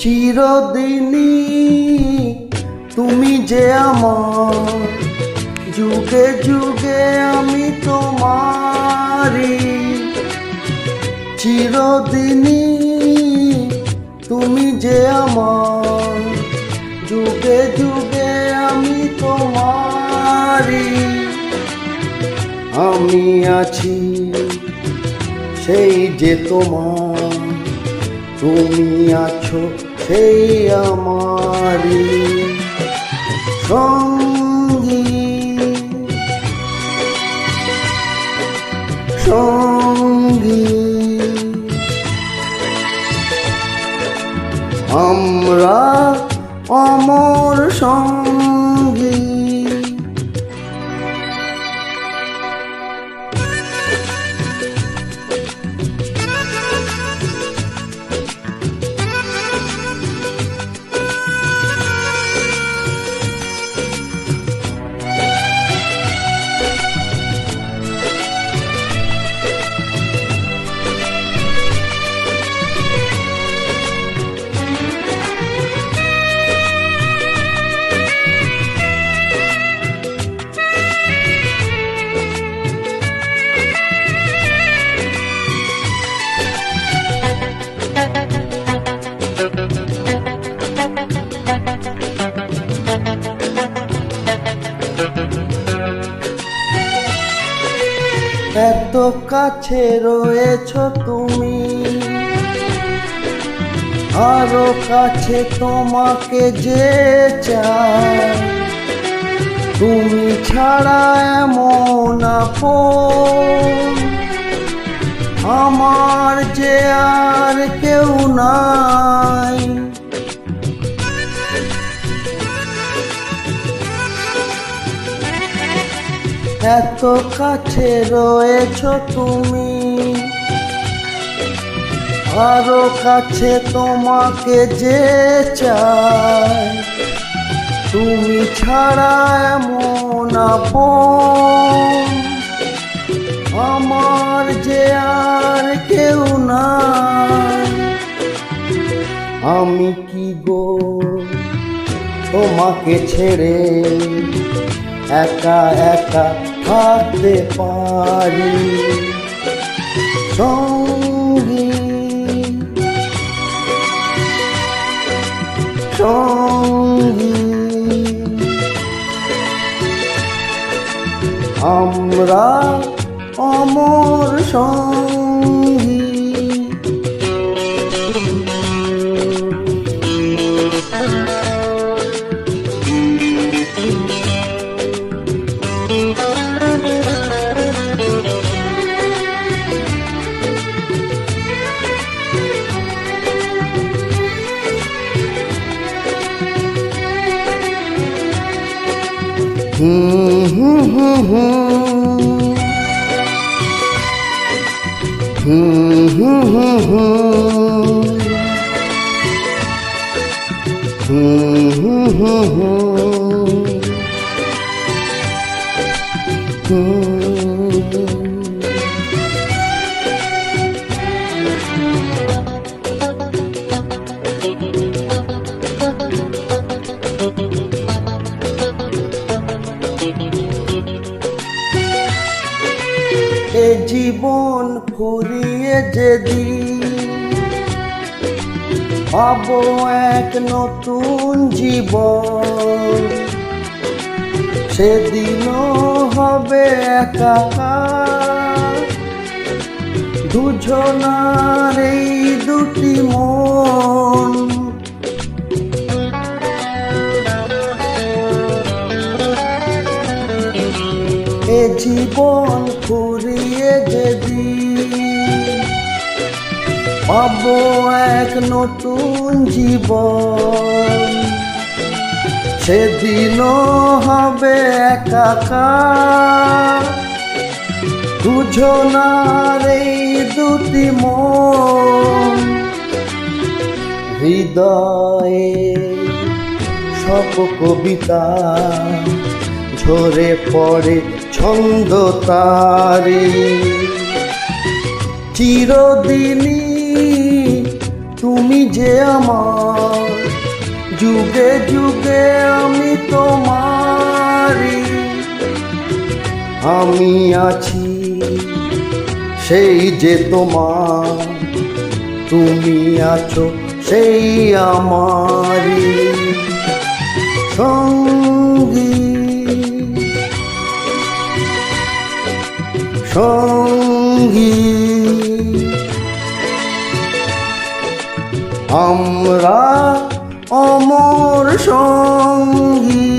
চিরদিনই তুমি যে আমার, যুগে যুগে আমি তোমারি। চিরদিনই তুমি যে আমার, যুগে যুগে আমি তোমারি। আমি আছি সেই যে তোমার, তুমি আছো সেই আমারি সঙ্গী সঙ্গী। আমরা অমর সঙ্গী। এত কাছে রয়েছো তুমি, আরো কাছে তোমাকে যে চাই। তুমি ছাড়া এমন আপন আমার যে আর কেউ নাই। এত কাছে রয়েছো তুমি, আরো কাছে তোমাকে যে চাই। তুমি ছাড়া এমন আপন আমার যে আর কেউ নাই। আমি কি গো তোমাকে ছেড়ে একা একা থাকতে পারি সঙ্গী সঙ্গী। আমরা অমর সঙ্গী। এ জীবন ফুরিয়ে যেদিন পাবো এক নতুন জীবন, সেদিনও হবে একাকার দুজনার এই দুটি মন। এ জীবন ফুরিয়ে যেদিন পাবো এক নতুন জীবন, সেদিনও হবে একাকার দুজনার এই দুটি মন। হৃদয়ে সব কবিতা ঝরে পড়ে ছন্দ তারে। চিরদিনই তুমি যে আমার, যুগে যুগে আমি তোমারি। আমি আছি সেই যে তোমার, তুমি আছো সেই আমারি সঙ্গী সঙ্গী। আমরা অমর সঙ্গী।